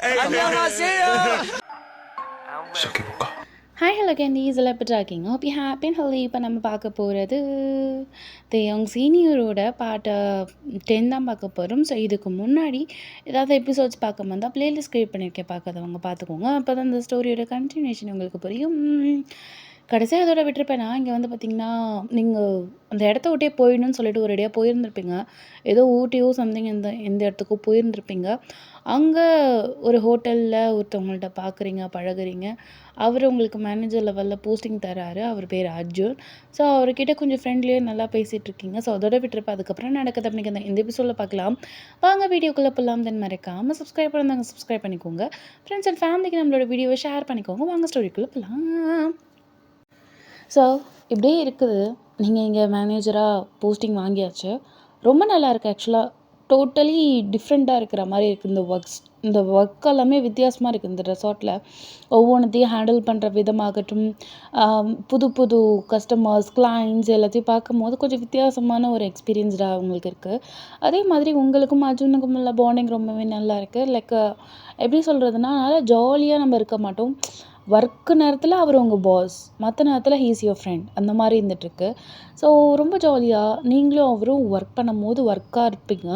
Hi hello candies எல்லாம் எப்படி இருக்கீங்க? Hope you happy and healthy. இப்போ நம்ம பார்க்க போகிறது தேயோங் சீனியரோட பார்ட் 10 தான் பார்க்க போகிறோம். ஸோ இதுக்கு முன்னாடி ஏதாவது எபிசோட்ஸ் பார்க்க வந்தால் ப்ளேலிஸ்ட் க்ரியேட் பண்ணியிருக்கேன், பார்க்காதவங்க பார்த்துக்கோங்க. அப்போ தான் இந்த ஸ்டோரியோட கண்டினியூஷன் உங்களுக்கு புரியும். கடைசியாக அதோட விட்டுருப்பேன்னா, இங்கே வந்து பார்த்திங்கன்னா, நீங்கள் அந்த இடத்த விட்டே போயிடணும்னு சொல்லிட்டு ஒரு ஐடியா போயிருந்திருப்பீங்க. ஏதோ ஊட்டியோ சம்திங் எந்த இடத்துக்கோ போயிருந்திருப்பீங்க. அங்கே ஒரு ஹோட்டலில் ஒருத்தவங்கள்ட்ட பார்க்குறீங்க, பழகுறீங்க. அவர் உங்களுக்கு மேனேஜர் லெவலில் போஸ்டிங் தராரு. அவர் பேர் அர்ஜுன். ஸோ அவர்கிட்ட கொஞ்சம் ஃப்ரெண்ட்லியாக நல்லா பேசிகிட்ருக்கீங்க. ஸோ அதோட விட்டுருப்பேன். அதுக்கப்புறம் நடக்குது அப்படிங்கிற இந்த எபிசோடில் பார்க்கலாம். வாங்க வீடியோக்குள்ளே போகலாம். தென் மறக்காமல் சப்ஸ்கிரைப் பண்ணாங்க சப்ஸ்கிரைப் பண்ணிக்கோங்க. ஃப்ரெண்ட்ஸ் அண்ட் ஃபேமிலிக்கு நம்மளோட வீடியோவை ஷேர் பண்ணிக்கோங்க. வாங்க ஸ்டோரிக்குள்ளே போகலாம். ஸோ இப்படியே இருக்குது. நீங்கள் இங்கே மேனேஜராக போஸ்டிங் வாங்கியாச்சு. ரொம்ப நல்லா இருக்குது ஆக்சுவலாக. டோட்டலி டிஃப்ரெண்ட்டாக இருக்கிற மாதிரி இருக்குது இந்த ஒர்க் எல்லாமே வித்தியாசமாக இருக்குது இந்த ரெசார்ட்டில். ஒவ்வொன்றத்தையும் ஹேண்டில் பண்ணுற விதமாகட்டும், புது புது கஸ்டமர்ஸ், கிளைண்ட்ஸ் எல்லாத்தையும் பார்க்கும்போது கொஞ்சம் வித்தியாசமான ஒரு எக்ஸ்பீரியன்ஸ்டாக அவங்களுக்கு இருக்குது. அதே மாதிரி உங்களுக்கும் அர்ஜுனுக்கும் உள்ள பாண்டிங் ரொம்பவே நல்லா இருக்குது. லைக் எப்படி சொல்கிறதுனா, நல்லா ஜாலியாக நம்ம இருக்க மாட்டோம். ஒர்க்கு நேரத்தில் அவர் உங்கள் பாஸ், மற்ற நேரத்தில் ஹீ இஸ் யுவர் ஃப்ரெண்ட், அந்த மாதிரி இருந்துகிட்ருக்கு. ஸோ ரொம்ப ஜாலியாக நீங்களும் அவரும் ஒர்க் பண்ணும்போது ஒர்க்காக இருப்பீங்க.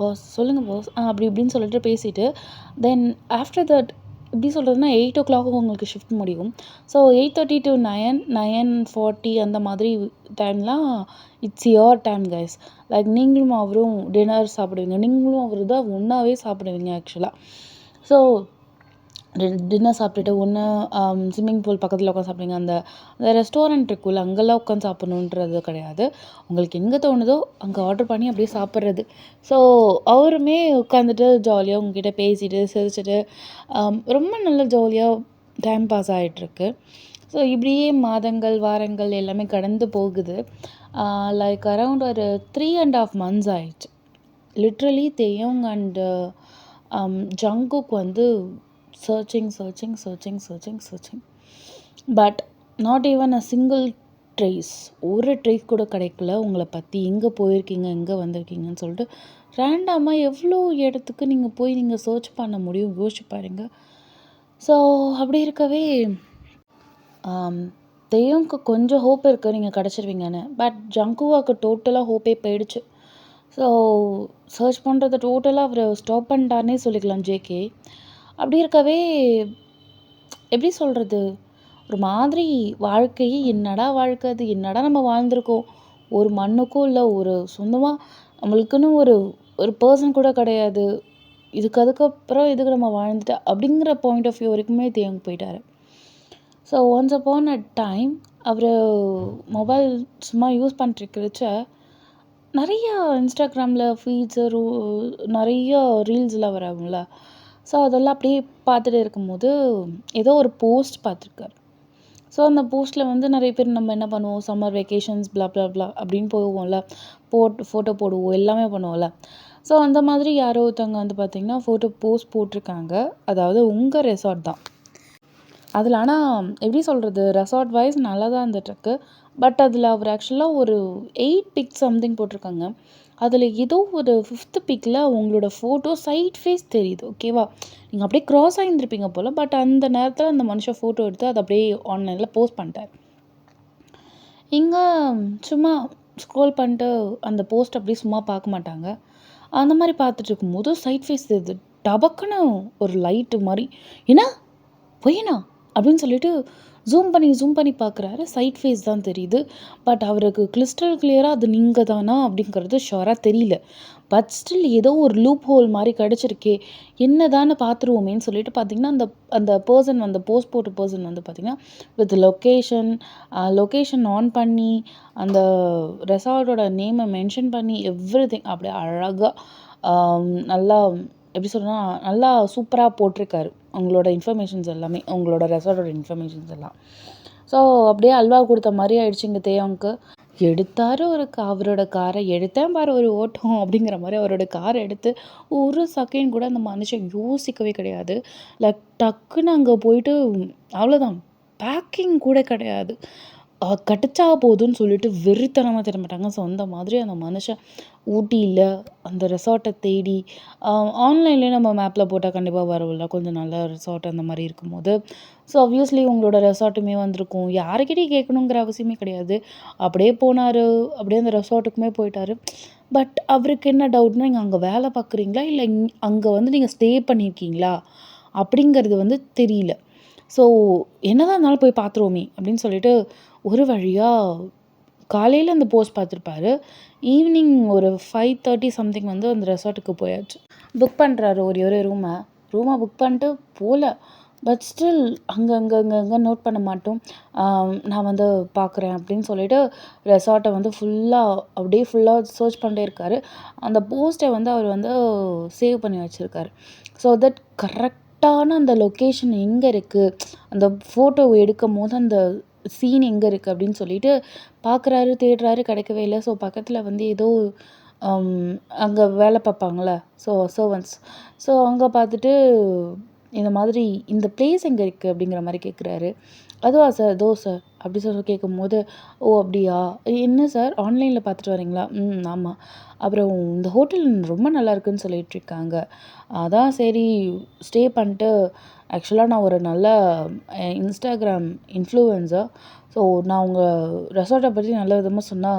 பாஸ் சொல்லுங்கள் பாஸ் அப்படி இப்படின்னு சொல்லிட்டு பேசிவிட்டு, தென் ஆஃப்டர் தட் எப்படி சொல்கிறதுனா 8 o'clock உங்களுக்கு ஷிஃப்ட் முடியும். ஸோ 8:30 to 9:40 அந்த மாதிரி டைம்லாம் it's your time guys. Like நீங்களும் அவரும் டின்னர் சாப்பிடுவீங்க. நீங்களும் அவர் தான் ஒன்றாவே சாப்பிடுவீங்க ஆக்சுவலாக. ஸோ டின்னர் சாப்பிட்டுட்டு ஒன்று ஸ்விம்மிங் பூல் பக்கத்தில் உட்காந்து சாப்பிடுங்க. அந்த ரெஸ்டாரண்ட் இருக்குல்ல, அங்கெல்லாம் உட்காந்து சாப்பிட்ணுன்றது கிடையாது. உங்களுக்கு எங்கே தோணுதோ அங்கே ஆர்டர் பண்ணி அப்படியே சாப்பிட்றது. ஸோ அவருமே உட்காந்துட்டு ஜாலியாக உங்ககிட்ட பேசிட்டு சிரிச்சிட்டு ரொம்ப நல்ல ஜாலியாக டைம் பாஸ் ஆகிட்டுருக்கு. ஸோ இப்படியே மாதங்கள், வாரங்கள் எல்லாமே கடந்து போகுது. லைக் அரவுண்ட் ஒரு 3.5 months ஆயிடுச்சு. லிட்ரலி தேயோங் அண்ட் ஜங்குக் வந்து searching. But not even a single trace. ஒரு ட்ரேஸ் கூட கிடைக்கல உங்களை பற்றி. எங்கே போயிருக்கீங்க, எங்கே வந்திருக்கீங்கன்னு சொல்லிட்டு ரேண்டமாக எவ்வளோ இடத்துக்கு நீங்கள் போய் நீங்கள் சர்ச் பண்ண முடியும், யோசிச்சு பாருங்க. ஸோ அப்படி இருக்கவே தேயோங்க்கு கொஞ்சம் ஹோப் இருக்குது நீங்கள் கிடச்சிருவீங்கன்னு. பட் ஜங்குவாக்கு டோட்டலாக ஹோப்பே போயிடுச்சு. ஸோ சர்ச் பண்ணுறத டோட்டலாக அவர் ஸ்டாப் பண்ணிட்டார்னே சொல்லிக்கலாம் ஜேகே. அப்படி இருக்கவே எப்படி சொல்கிறது, ஒரு மாதிரி வாழ்க்கையே என்னடா வாழ்க்கை அது, என்னடா நம்ம வாழ்ந்திருக்கோம். ஒரு மண்ணுக்கும் இல்லை, ஒரு சொந்தமாக நம்மளுக்குன்னு ஒரு ஒரு பர்சன் கூட கிடையாது. அதுக்கப்புறம் இதுக்கு நம்ம வாழ்ந்துட்டு அப்படிங்கிற பாயிண்ட் ஆஃப் வியூ வரைக்குமே தேங்க போயிட்டார். So once upon a time அவர் மொபைல் சும்மா யூஸ் பண்ணிட்டுருக்கிறச்ச நிறையா இன்ஸ்டாகிராமில் ஃபீட்ஸு நிறைய ரீல்ஸில் வரவங்கள. ஸோ அதெல்லாம் அப்படியே பார்த்துட்டு இருக்கும்போது ஏதோ ஒரு போஸ்ட் பார்த்துருக்காரு. ஸோ அந்த போஸ்ட்டில் வந்து நிறைய பேர் நம்ம என்ன பண்ணுவோம், சம்மர் வெக்கேஷன்ஸ் ப்ளா அப்படின்னு போவோம்ல, ஃபோட்டோ போடுவோம், எல்லாமே பண்ணுவோம்ல. ஸோ அந்த மாதிரி யாரோ ஒருத்தவங்க வந்து பார்த்திங்கன்னா ஃபோட்டோ போஸ்ட் போட்டிருக்காங்க. அதாவது உங்கள் ரெசார்ட் தான் அதில். ஆனால் எப்படி சொல்கிறது, ரெசார்ட் வைஸ் நல்லா தான் இருந்துகிட்ருக்கு. பட் அதில் அவர் ஆக்சுவலாக ஒரு 8 பிக்ஸ் சம்திங் போட்டிருக்காங்க. அதில் ஏதோ ஒரு 5th பிக்கில் உங்களோட ஃபோட்டோ சைட் ஃபேஸ் தெரியுது. ஓகேவா, நீங்கள் அப்படியே க்ராஸ் ஆகியிருந்திருப்பீங்க போல். பட் அந்த நேரத்தில் அந்த மனுஷன் ஃபோட்டோ எடுத்து அதை அப்படியே ஆன்லைனில் போஸ்ட் பண்ணிட்டார். இங்கே சும்மா ஸ்க்ரோல் பண்ணிட்டு அந்த போஸ்ட் அப்படியே சும்மா பார்க்க மாட்டாங்க. அந்த மாதிரி பார்த்துட்டு இருக்கும்போது சைட் ஃபேஸ் தெரியுது. டபக்குன்னு ஒரு லைட்டு மாதிரி, ஏன்னா பொய்யனா அப்படின்னு சொல்லிட்டு ஜூம் பண்ணி பார்க்குறாரு. சைட் ஃபேஸ் தான் தெரியுது. பட் அவருக்கு கிறிஸ்டல் கிளியராக அது நீங்கள் தானா அப்படிங்கிறது ஷுவராக தெரியல. பட் ஸ்டில் ஏதோ ஒரு லூப் ஹோல் மாதிரி கிடச்சிருக்கே, என்ன தானே பார்த்துருவோமேன்னு சொல்லிட்டு பார்த்திங்கன்னா அந்த பர்சன் வந்து போஸ்ட் போட்ட பர்சன் வந்து பார்த்திங்கன்னா வித் லொக்கேஷன் ஆன் பண்ணி அந்த ரெசார்ட்டோட நேமை மென்ஷன் பண்ணி எவ்ரிதிங் அப்படியே அழகாக நல்லா எப்படி சொல்கிறேன்னா நல்லா சூப்பராக போட்டிருக்காரு. உங்களோட இன்ஃபர்மேஷன்ஸ் எல்லாமே, உங்களோட ரெசார்ட்டோட இன்ஃபர்மேஷன்ஸ் எல்லாம். ஸோ அப்படியே அல்வா கொடுத்த மாதிரி ஆயிடுச்சு இங்கே தேயோங்க்கு. எடுத்தார் அவரோட காரை, எடுத்தேன் பாரு ஒரு ஓட்டம் அப்படிங்கிற மாதிரி அவரோட காரை எடுத்து ஒரு செகண்ட் கூட அந்த மனுஷன் யோசிக்கவே கிடையாது. லைக் டக்குன்னு அங்கே போயிட்டு அவ்வளோதான், பேக்கிங் கூட கிடையாது. கடிச்சா போதும்ன்னு சொல்லிட்டு வெறித்தனமா தேட மாட்டாங்க. ஸோ அந்த மாதிரி அந்த மனுஷன் ஊட்டியில அந்த ரெசார்ட்ட தேடி ஆன்லைன்லேயே நம்ம மேப்ல போட்டா கண்டிப்பா வரும்ல. கொஞ்சம் நல்ல ரெசார்ட் அந்த மாரி இருக்கும்போது, ஸோ ஆப்வியஸ்லி உங்களோட ரெசார்ட்டுமே வந்திருக்கும். யார்கிட்டயும் கேட்கணுங்கிற அவசியமே கிடையாது. அப்படியே போனாரு. அப்படியே அந்த ரெசார்ட்டுக்குமே போயிட்டாரு. பட் அவருக்கு என்ன டவுட்னா, நீங்க அங்க வேலை பார்க்குறீங்களா? இல்ல அங்க வந்து நீங்க ஸ்டே பண்ணியிருக்கீங்களா? அப்படிங்கிறது வந்து தெரியல. ஸோ என்னதான் இருந்தாலும் போய் பார்த்துருவோமே அப்படின்னு சொல்லிட்டு, ஒரு வழியா காலையில அந்த போஸ்ட் பார்த்துருப்பாரு. ஈவினிங் ஒரு 5:30 சம்திங் வந்து அந்த ரெசார்ட்டுக்கு போயாச்சு. புக் பண்றாரு ஒரே ஒரு ரூம புக் பண்ணிட்டு போல. பட் ஸ்டில் அங்க நோட் பண்ண மாட்டோம். நான் வந்து பார்க்குறேன் அப்படின்னு சொல்லிட்டு ரெசார்ட்ட வந்து ஃபுல்லா சர்ச் பண்ணிட்டே இருக்காரு. அந்த போஸ்ட்ட வந்து அவர் வந்து சேவ் பண்ணி வச்சிருக்காரு. ஸோ தட் கரெக்ட்டான அந்த லொக்கேஷன் எங்க இருக்கு? அந்த ஃபோட்டோ எடுக்கும்போது அந்த சீன் எங்க இருக்கு? அப்படின்னு சொல்லிட்டு பார்க்குறாரு, தேடுறாரு கிடைக்கவே இல்ல. ஸோ பக்கத்துல வந்து ஏதோ அம் அங்க வேலை பார்ப்பாங்கல்ல. So servants. ஸோ அங்க பார்த்துட்டு இந்த மாதிரி "இந்த பிளேஸ் எங்க இருக்கு?" அப்படிங்கிற மாரி கேட்குறாரு. "அதுவா சார், இதோ சார்" அப்படி சொல்லி கேட்கும்போது, "ஓ! அப்படியா? என்ன சார் ஆன்லைன்ல பார்த்துட்டு வரீங்களா?" "ம் ஆமா." அப்புறம் "இந்த ஹோட்டல் ரொம்ப நல்லாயிருக்குன்னு சொல்லிட்டுருக்காங்க. அதான் சரி ஸ்டே பண்ணிட்டு ஆக்சுவலா நான் ஒரு நல்ல இன்ஸ்டாகிராம் இன்ஃப்ளூயன்சர். ஸோ நான் உங்க ரெசார்ட்ட பத்தி நல்ல விதமா சொன்னா,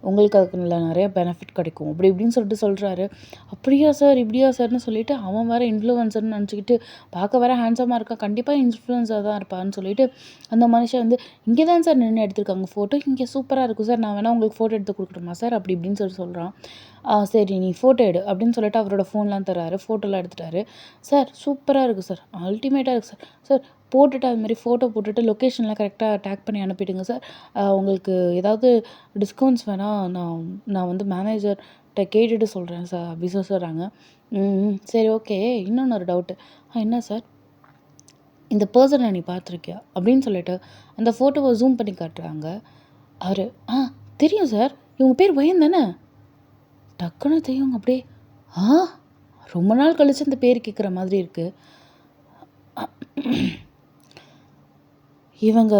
உங்களுக்கு அதுல நெறைய பெனிஃபிட் கிடைக்கும்." அப்படி இப்படின்னு சொல்லிட்டு சொல்றாரு. "அப்படியா சார்? இப்படியா சார்ன்னு?" சொல்லிட்டு அவன் வேற இன்ஃப்ளூயன்சர்ன்னு நெனச்சுக்கிட்டு, பார்க்க வேற ஹேண்ட்ஸமா இருக்கான். கண்டிப்பா இன்ஃப்ளூயன்சர் தான் இருப்பான்னு சொல்லிட்டு, அந்த மனுஷன் வந்து, "இங்க தான் சார் நின்னு எடுத்திருக்காங்க ஃபோட்டோ. இங்க சூப்பரா இருக்கும் சார். நான் வேணா உங்களுக்கு ஃபோட்டோ எடுத்து குடுக்கட்டுமா சார்?" அப்படி இப்படின்னு சொல்றான். சரி நீ ஃபோட்டோ எடு." அப்படின்னு சொல்லிட்டு அவரோட ஃபோன்லாம் தராரு. ஃபோட்டோலாம் எடுத்துட்டாரு. "சார் சூப்பரா இருக்கு சார். அல்டிமேட்டா இருக்கு சார். சார் போட்டுட்டு அது மாரி ஃபோட்டோ போட்டுட்டு லொக்கேஷன்லாம் கரெக்ட்டா டேக் பண்ணி அனுப்பிடுங்க சார். உங்களுக்கு ஏதாவது டிஸ்கவுண்ட்ஸ் வேணா நான் நான் வந்து மேனேஜர்ட்ட கேட்டுட்டு சொல்றேன் சார்." அப்படி சொல்றாங்க. சரி ஓகே. இன்னொன்னு ஒரு டவுட்டு. என்ன சார்?" "இந்த பெர்சன நீ பார்த்துருக்கியா?" அப்படின்னு சொல்லிட்டு அந்த ஃபோட்டோவ ஜூம் பண்ணி காட்டுறாங்க. அவரு, "ஆ தெரியும் சார். இவங்க பேர் வயன் தானே?" டக்குனு தெரியுங்க அப்படியே. ஆ! ரொம்ப நாள் கழிச்சு இந்த பேர் கேட்குற மாதிரி இருக்கு. "இவங்க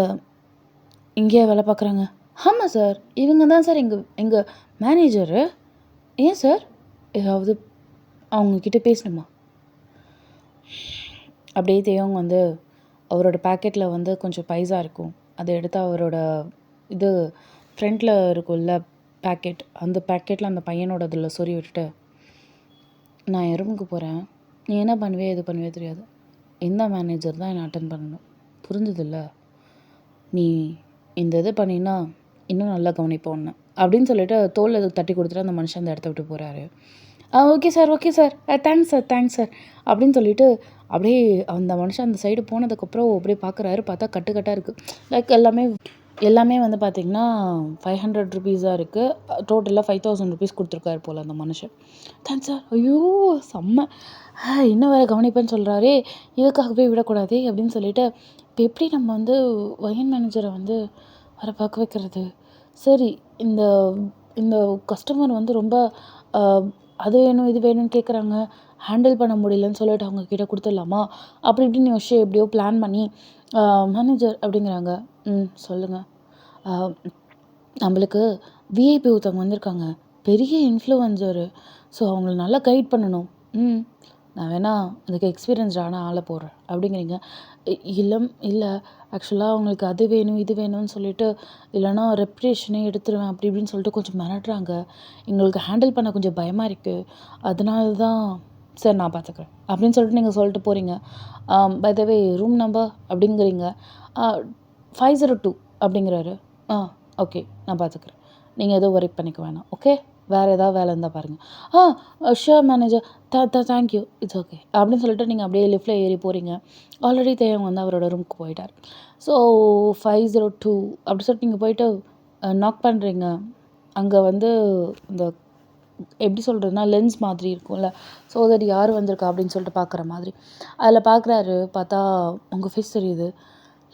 இங்கேயா வேலை பார்க்குறாங்க?" "ஆமா சார். இவங்க தான் சார் எங்க எங்க மேனேஜரு." "ஏன் சார்? ஏதாவது அவங்க கிட்ட பேசணுமா?" அப்படியே தேவங்க வந்து அவரோட பாக்கெட்ல வந்து கொஞ்சம் பைசா இருக்கும். அத எடுத்து அவரோட இது ஃப்ரண்ட்ல இருக்கும்ல பாக்கெட், அந்த பாக்கெட்ல அந்த பையனோட இதில சொருவி விட்டுட்டு, "நான் என் ரூமுக்கு போறேன். நீ என்ன பண்ணுவியோ, ஏது பண்ணுவியோ தெரியாது. இந்த மேனேஜர் தான் என்ன அட்டெண்ட் பண்ணணும். புரிஞ்சுதுல்ல? நீ இந்த இது பண்ணீன்னா, இன்னும் நல்லா கவனிப்போம் உன்ன." அப்படின்னு சொல்லிட்டு தோள்ல தட்டி குடுத்துட்டு அந்த மனுஷன் அந்த இடத்த விட்டு போறாரு. Okay sir, okay sir. Thanks sir, thanks sir." அப்படின்னு சொல்லிட்டு அப்படியே அந்த மனுஷன் அந்த சைடு போனதுக்கப்புறம் அப்படியே பார்க்குறாரு. பார்த்தா கட்டு கட்டா இருக்கு. லைக் எல்லாமே வந்து பார்த்தீங்கன்னா, ₹500 இருக்கு. டோட்டலா ₹5000 குடுத்துருக்காரு போல அந்த மனுஷன். Thanks sir. ஐயோ! செம்ம. இன்னும் வேற கவனிப்பேன்னு சொல்றாரே! இதுக்காகவே விடக்கூடாதே! அப்படின்னு சொல்லிட்டு, இப்ப எப்படி நம்ம வந்து வயன் மேனேஜர வந்து வர பார்க்க வைக்கிறது? சரி, இந்த இந்த கஸ்டமர் வந்து ரொம்ப அ அது வேணும், இது வேணும்னு கேட்குறாங்க. ஹேண்டில் பண்ண முடியலன்னு சொல்லிட்டு அவங்க கிட்ட குடுத்துடலாமா? அப்படி இப்படின்னு யோசிச்சு எப்படியோ பிளான் பண்ணி, அ மேனேஜர் அப்படிங்கிறாங்க. சொல்லுங்க. அ நம்மளுக்கு விஐபி ஒருத்தவங்க வந்திருக்காங்க. பெரிய இன்ஃப்ளூயன்சரு. ஸோ அவங்கள நல்லா கைட் பண்ணணும். ம். நான் வேணா அதுக்கு எக்ஸ்பீரியன்ஸ்டான ஆள போடுறேன். அப்படிங்கிறீங்க. இல்ல ஆக்சுவலா அவங்களுக்கு அது வேணும், இது வேணும்னு சொல்லிட்டு, இல்லன்னா ரெப்புடேஷனே எடுத்துருவேன் அப்படி இப்படின்னு சொல்லிட்டு கொஞ்சம் மிரட்டுறாங்க. எங்களுக்கு ஹேண்டில் பண்ண கொஞ்சம் பயமா இருக்கு. அதனால தான் சரி நான் பார்த்துக்கிறேன். அப்படின்னு சொல்லிட்டு நீங்க சொல்லிட்டு போறீங்க. By the way room number அப்படிங்கிறீங்க. அ 502 அப்படிங்கிறாரு. Ah okay. நான் பார்த்துக்கிறேன். நீங்க எதுவும் வொரி பண்ணிக்க வேணாம். ஓகே. வேற ஏதாவது வேலை இருந்தா பாருங்க. Sure manager. Thank you. It's okay. அப்படின்னு சொல்லிட்டு நீங்க அப்படியே லிஃப்ட்ல ஏறி போறீங்க. ஆல்ரெடி தேவன் வந்து அவரோட ரூமுக்கு போயிட்டாரு. ஸோ 502 அப்படி சொல்லிட்டு நீங்க போயிட்டு நாக் பண்றீங்க. அங்க வந்து இந்த எப்படி சொல்றதுன்னா, லென்ஸ் மாதிரி இருக்கும்ல. ஸோ தட் யார் வந்திருக்கா அப்படின்னு சொல்லிட்டு பார்க்குற மாதிரி. அதில பார்க்குறாரு. பார்த்தா உங்க ஃபேஸ் தெரியுது.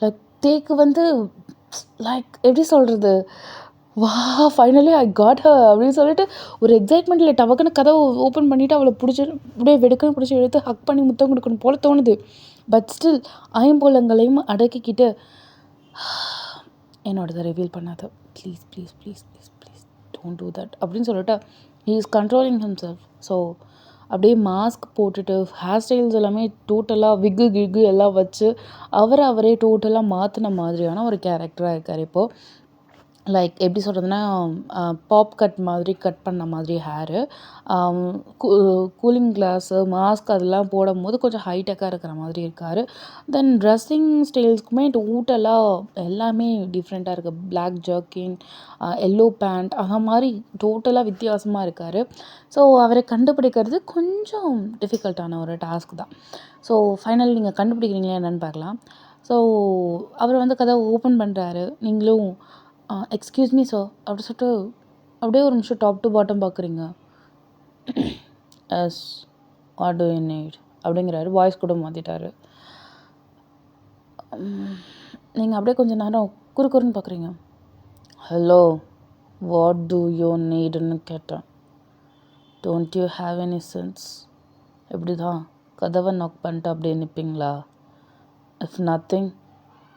லைக் தேக்கு வந்து லைக் எப்படி சொல்றது? ஃபைனலி ஐ காட் ஹர் அப்படின்னு சொல்லிட்டு ஒரு எக்ஸைட்மெண்ட்ல டபக்குன்னு கதவு ஓப்பன் பண்ணிட்டு அவள புடிச்சு அப்படியே வெடுக்குன்னு புடிச்சு இழுத்து ஹக் பண்ணி முத்தம் குடுக்கணும் போல தோணுது. பட் ஸ்டில் ஐம்புலங்களையும் அடக்கிக்கிட்டு என்னோடதை ரிவீல் பண்ணாத, please please please please please don't do that அப்படின்னு சொல்லிட்டு he is controlling himself. So அப்படியே மாஸ்க் போட்டுட்டு ஹேர் ஸ்டைல்ஸ் எல்லாமே டோட்டலாக விக்கு கிக்கு எல்லாம் வச்சு அவரே டோட்டலாக மாற்றின மாதிரியான ஒரு கேரக்டராக இருக்கார் இப்போது. லைக் எப்படி சொல்கிறதுனா, பாப் கட் மாதிரி கட் பண்ண மாதிரி ஹேரு, கூலிங் கிளாஸு, மாஸ்க் அதெல்லாம் போடும்போது கொஞ்சம் ஹைடெக்காக இருக்கிற மாதிரி இருக்கார். தென் ட்ரெஸ்ஸிங் ஸ்டைல்ஸ்க்குமே டோட்டலாக எல்லாமே டிஃப்ரெண்ட்டாக இருக்குது. பிளாக் ஜர்க்கின், எல்லோ பேண்ட், அந்த மாதிரி டோட்டலாக வித்தியாசமாக இருக்கார். ஸோ அவரை கண்டுபிடிக்கிறது கொஞ்சம் டிஃபிகல்ட்டான ஒரு டாஸ்க் தான். ஸோ ஃபைனல் நீங்கள் கண்டுபிடிக்கிறீங்களா என்னென்னு பார்க்கலாம். ஸோ அவர் வந்து கதவை ஓப்பன் பண்ணுறாரு. நீங்களும் எக்ஸ்கியூஸ் மீ சார் அப்படி சொல்லிட்டு அப்படியே ஒரு நிமிஷம் டாப் டு பாட்டம் பார்க்குறீங்க. Yes, what do you need அப்படிங்கிறாரு. வாய்ஸ் கூட மாற்றிட்டாரு. நீங்கள் அப்படியே கொஞ்சம் நேரம் குறுக்குறுன்னு பார்க்குறீங்க. ஹலோ, வாட் டு யூ நீடுன்னு கேட்டேன். Don't you have any sense? இப்படி தான் கதவை நாக் பண்ணிட்டு அப்படியே நிற்பீங்களா? If nothing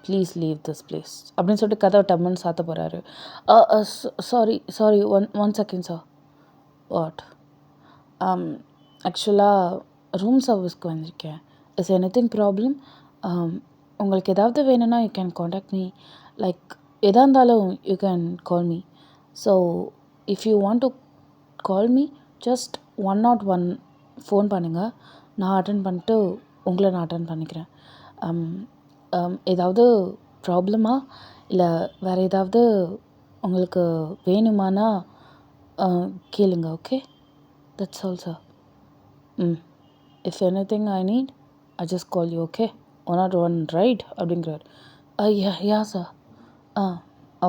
please leave this place அப்படின்னு சொல்லிட்டு கதவை டம்முன்னு சாத்த போகிறாரு. Sorry one second sir. What? ஆக்சுவலாக ரூம் சர்வீஸ்க்கு வந்திருக்கேன். Is anything problem? உங்களுக்கு ஏதாவது வேணும்னா you can contact me. Like எதாக இருந்தாலும் you can call me. So if you want to call me just 101 phone பண்ணுங்கள். நான் அட்டன் பண்ணிட்டு உங்களை நான் அட்டன் பண்ணிக்கிறேன். ஏதாவது ப்ராப்ளமா இல்லை வேறு ஏதாவது உங்களுக்கு வேணுமானா கேளுங்க. Okay, that's all sir. If anything I need I just call you. Okay, 101 right அப்படிங்கிறார். Ya sir.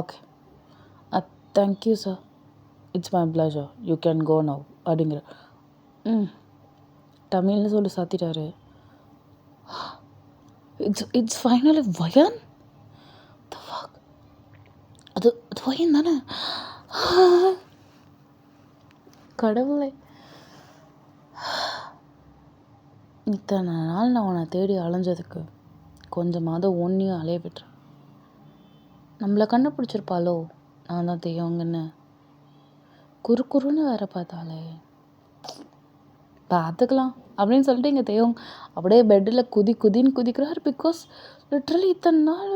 Okay, thank you sir. It's my pleasure. You can go now அப்படிங்கிறார். தமிழ்னு சொல்லி சாத்திட்டாரு. It's finally வயன். அது வயன் தானே? கடவுளே, இத்தனை நாள் நான் உன்னை தேடி அலைஞ்சதுக்கு கொஞ்சமாவது ஒன்றையும் அலைய விட்டுறேன். நம்மளை கண்டுபிடிச்சிருப்பாளோ நான் தான் தெய்வங்கன்னு. குறுன்னு வேற பார்த்தாலே. பார்த்துக்கலாம் அப்படின்னு சொல்லிட்டு இங்கே தெய்வம் அப்படியே பெட்டில் குதின்னு குதிக்கிறார். பிகாஸ் லிட்ரலி இத்தனை நாள்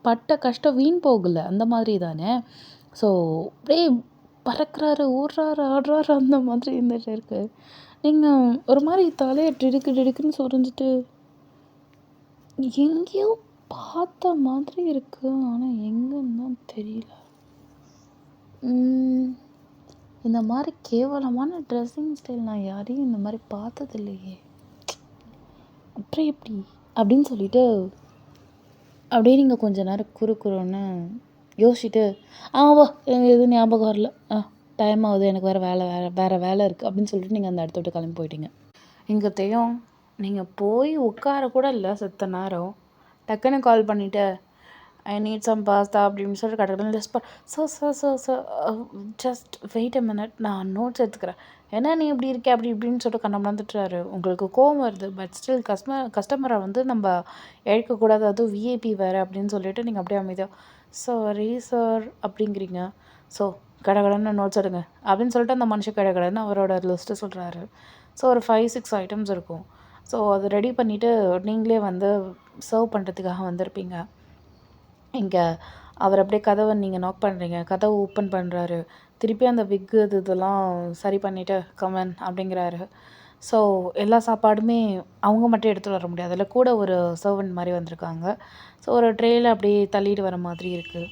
பட்ட கஷ்டம் வீண் போகலை, அந்த மாதிரி தானே. ஸோ அப்படியே பறக்கிறாரு, ஊடுறாரு, ஆடுறாரு, அந்த மாதிரி இருந்துகிட்டு இருக்கு. நீங்கள் ஒரு மாதிரி தலையை டிடுக்குன்னு சொரிஞ்சிட்டு எங்கேயோ பார்த்த மாதிரி இருக்கு, ஆனால் எங்கன்னு தான் தெரியல. இந்த மாதிரி கேவலமான ட்ரெஸ்ஸிங் ஸ்டைல் நான் யாரையும் இந்த மாதிரி பார்த்தது இல்லையே, அப்புறம் எப்படி அப்படின்னு சொல்லிட்டு அப்படியே நீங்கள் கொஞ்ச நேரம் குறுன்னு யோசிச்சுட்டு எனக்கு எதுவும் ஞாபகம் வரல, டைம் ஆகுது, எனக்கு வேறு வேலை இருக்குது அப்படின்னு சொல்லிட்டு நீங்கள் அந்த இடத்த விட்டு கிளம்பி போயிட்டீங்க. இங்கே தெய்வம் நீங்கள் போய் உட்கார கூட இல்லை செத்த நேரம். டக்குன்னு கால் பண்ணிவிட்டு ஐ நீட் சம் பாஸ்தா அப்படின்னு சொல்லிட்டு கடற்கடன் list sir just wait a minute, நான் நோட்ஸ் எடுத்துக்கிறேன். ஏன்னா நீ இப்படி இருக்கே அப்படி இப்படின்னு சொல்லிட்டு கண்ணம்லாம் திட்டுறாரு. உங்களுக்கு கோவம் வருது, பட் ஸ்டில் கஸ்டமரை வந்து நம்ம இழக்கக்கூடாது, அதுவும் விஐபி வேறு அப்படின்னு சொல்லிட்டு நீங்கள் அப்படியே அமைதியாக சாரி சார் அப்படிங்கிறீங்க. ஸோ கடகடன்னு நோட்ஸ் எடுங்க அப்படின்னு சொல்லிட்டு அந்த மனுஷன் கடகடன்னு அவரோட லிஸ்ட்டு சொல்கிறாரு. ஸோ ஒரு 5-6 ஐட்டம்ஸ் இருக்கும். ஸோ அது ரெடி பண்ணிவிட்டு நீங்களே வந்து சர்வ் பண்ணுறதுக்காக வந்திருப்பீங்க. இங்கே அவர் அப்படியே கதவை நீங்கள் நாக் பண்ணுறீங்க, கதவை ஓப்பன் பண்ணுறாரு. திருப்பி அந்த விக்கு இதெல்லாம் சரி பண்ணிவிட்டு கமன் அப்படிங்கிறாரு. ஸோ எல்லா சாப்பாடுமே அவங்க மட்டும் எடுத்துகிட்டு வர முடியாது, அதில் கூட ஒரு சர்வன்ட் மாதிரி வந்திருக்காங்க. ஸோ ஒரு ட்ரேயில் அப்படியே தள்ளிட்டு வர மாதிரி இருக்குது.